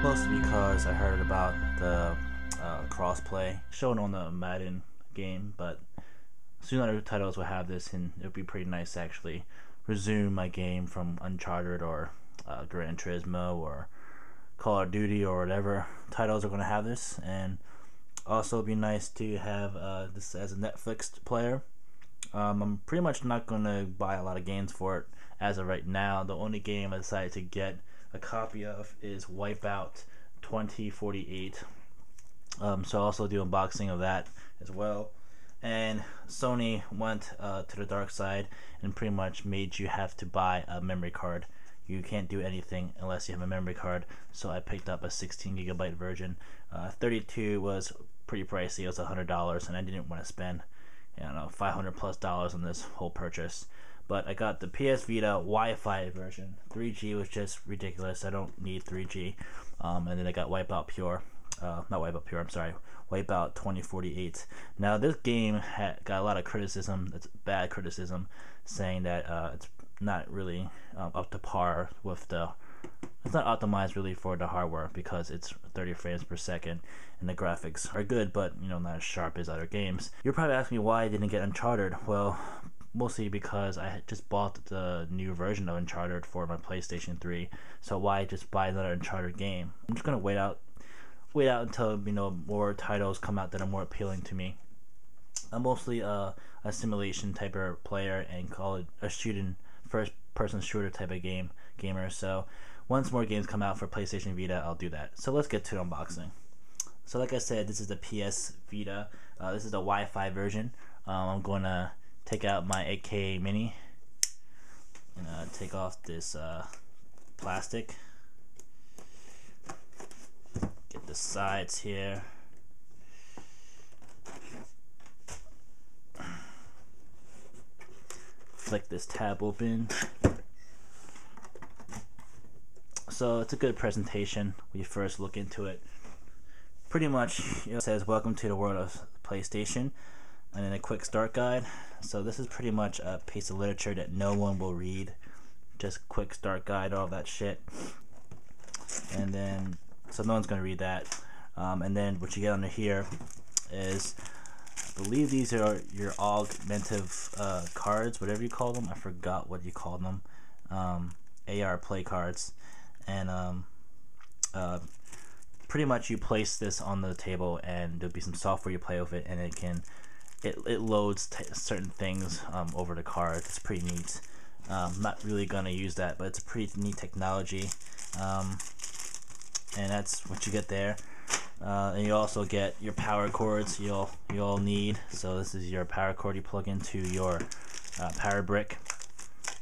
Mostly because I heard about the crossplay shown on the Madden game, but soon other titles will have this, and it would be pretty nice to actually resume my game from Uncharted or Gran Turismo or Call of Duty or whatever titles are going to have this. And also it'd be nice to have this as a Netflix player. I'm pretty much not going to buy a lot of games for it as of right now. The only game I decided to get a copy of is Wipeout 2048. So I'll also do unboxing of that as well. And Sony went to the dark side and pretty much made you have to buy a memory card. You can't do anything unless you have a memory card, so I picked up a 16 gigabyte version. 32 was pretty pricey. It was $100, and I didn't want to spend, I don't know, $500+ on this whole purchase. But I got the PS Vita Wi-Fi version. 3G was just ridiculous. I don't need 3G. And then I got Wipeout Pure. Not Wipeout Pure, I'm sorry. Wipeout 2048. Now this game got a lot of criticism. It's bad criticism, saying that it's not really up to par with the... It's not optimized really for the hardware because it's 30 frames per second and the graphics are good, but not as sharp as other games. You're probably asking me why I didn't get Uncharted. Well, mostly because I had just bought the new version of Uncharted for my PlayStation 3, so why just buy another Uncharted game? I'm just gonna wait out until more titles come out that are more appealing to me. I'm mostly a simulation type of player and call it a first-person shooter type of gamer. So once more games come out for PlayStation Vita, I'll do that. So let's get to the unboxing. So like I said, this is the PS Vita. This is the Wi-Fi version. I'm going to take out my 8K Mini and take off this plastic. Get the sides here. Flick this tab open. So it's a good presentation when you first look into it. Pretty much it says welcome to the world of PlayStation, and then a quick start guide. So this is pretty much a piece of literature that no one will read. Just quick start guide, all that shit. And then so no one's gonna read that. And then what you get under here is, I believe these are your augmentative cards, whatever you call them. I forgot what you call them. AR play cards. And pretty much you place this on the table and there'll be some software you play with it, and it loads certain things over the card. It's pretty neat. I'm not really gonna use that, but it's a pretty neat technology. And that's what you get there. And you also get your power cords you'll need. So this is your power cord you plug into your power brick,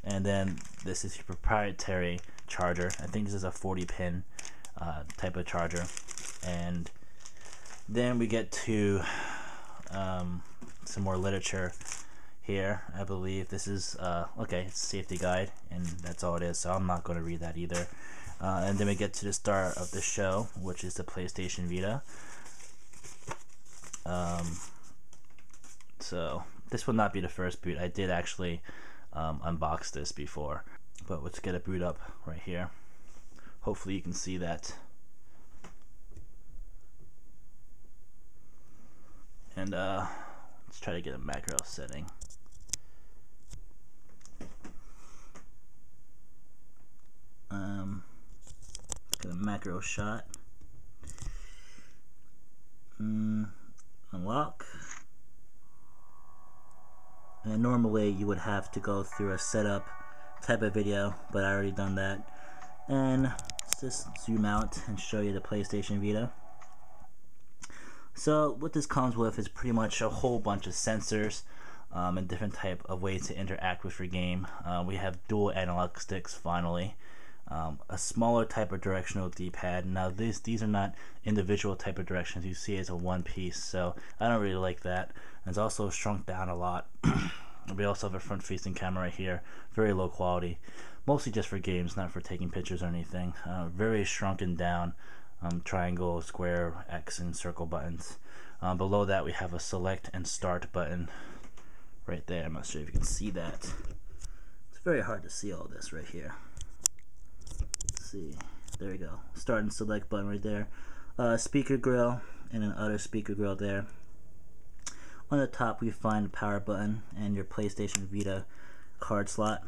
and then this is your proprietary charger. I think this is a 40-pin type of charger. And then we get to some more literature here. I believe this is okay, it's a safety guide, and that's all it is, so I'm not going to read that either. And then we get to the star of the show, which is the PlayStation Vita. So this will not be the first boot. I did actually unbox this before, but let's get a boot up right here. Hopefully you can see that. And let's try to get a macro setting. Get a macro shot. Unlock. And normally you would have to go through a setup type of video, but I already done that. And let's just zoom out and show you the PlayStation Vita. So what this comes with is pretty much a whole bunch of sensors and different type of ways to interact with your game. We have dual analog sticks finally. A smaller type of directional D-pad. Now these are not individual type of directions. You see it as a one piece, so I don't really like that. It's also shrunk down a lot. We also have a front facing camera right here, very low quality, mostly just for games, not for taking pictures or anything. Very shrunken down, triangle, square, X, and circle buttons. Below that we have a select and start button right there. I'm not sure if you can see that. It's very hard to see all this right here. Let's see. There we go. Start and select button right there. Speaker grill and an other speaker grill there. On the top we find the power button and your PlayStation Vita card slot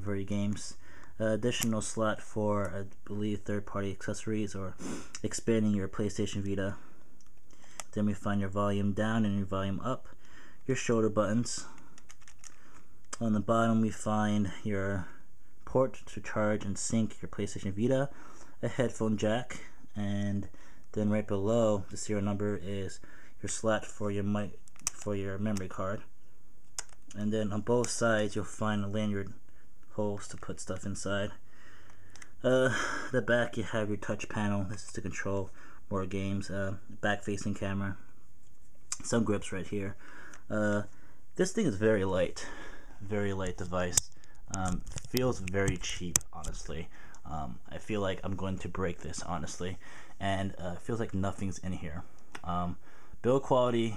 for your games. Additional slot for, I believe, third-party accessories or expanding your PlayStation Vita. Then we find your volume down and your volume up. Your shoulder buttons. On the bottom we find your port to charge and sync your PlayStation Vita, a headphone jack, and then right below the serial number is your slot for your memory card. And then on both sides you'll find a lanyard holes to put stuff inside. The back you have your touch panel. This is to control more games. Back facing camera. Some grips right here. This thing is very light device. Feels very cheap, honestly. I feel like I'm going to break this, honestly, and it feels like nothing's in here. Build quality,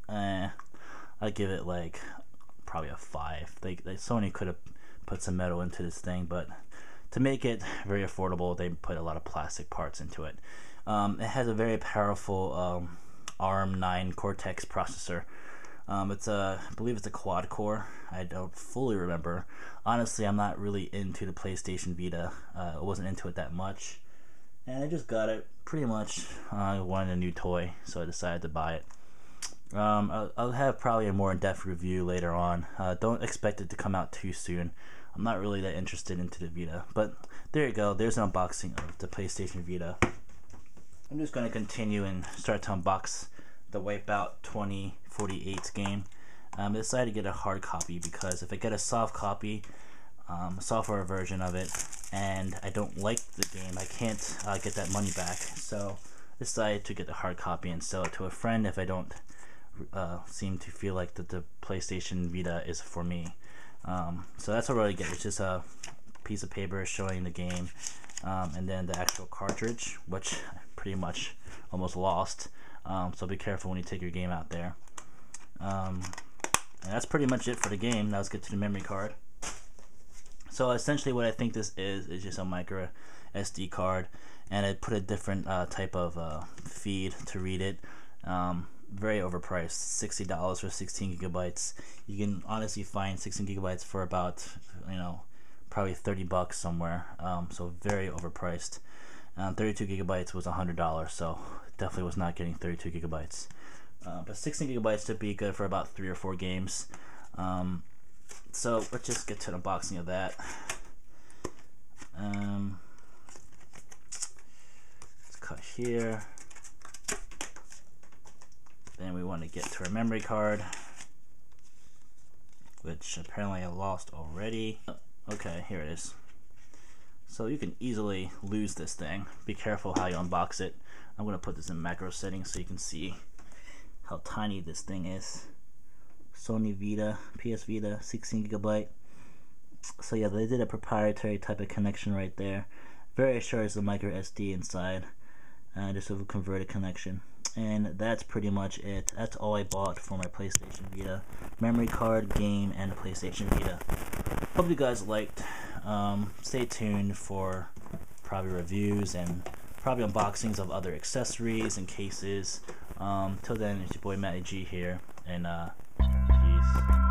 I give it like probably a 5. Sony could have put some metal into this thing, but to make it very affordable, they put a lot of plastic parts into it. It has a very powerful ARM9 Cortex processor. I believe it's a quad core. I don't fully remember. Honestly, I'm not really into the PlayStation Vita. I wasn't into it that much, and I just got it pretty much. I wanted a new toy, so I decided to buy it. I'll have probably a more in-depth review later on. Don't expect it to come out too soon. I'm not really that interested into the Vita, but there you go. There's an unboxing of the PlayStation Vita. I'm just going to continue and start to unbox the Wipeout 2048 game. I decided to get a hard copy because if I get a soft copy, software version of it, and I don't like the game, I can't get that money back. So I decided to get the hard copy and sell it to a friend if I don't seem to feel like that the PlayStation Vita is for me. So that's what I really get. It's just a piece of paper showing the game, and then the actual cartridge, which I pretty much almost lost. So be careful when you take your game out there. And that's pretty much it for the game. Now let's get to the memory card. So essentially what I think this is just a micro SD card, and I put a different type of feed to read it. Very overpriced, $60 for 16 gigabytes. You can honestly find 16 gigabytes for about, probably $30 somewhere. So very overpriced. 32 gigabytes was $100, so definitely was not getting 32 gigabytes. But 16 gigabytes should be good for about 3 or 4 games. So let's just get to the unboxing of that. Let's cut here. Then we want to get to our memory card, which apparently I lost already. Okay, here it is. So you can easily lose this thing. Be careful how you unbox it. I'm going to put this in macro settings so you can see how tiny this thing is. Sony Vita, PS Vita, 16 gigabyte. So yeah, they did a proprietary type of connection right there. Very sure it's a micro SD inside. Just a converted connection. And that's pretty much it. That's all I bought for my PlayStation Vita. Memory card, game, and the PlayStation Vita. Hope you guys liked. Stay tuned for probably reviews and probably unboxings of other accessories and cases. Till then, it's your boy Matty G here, and peace.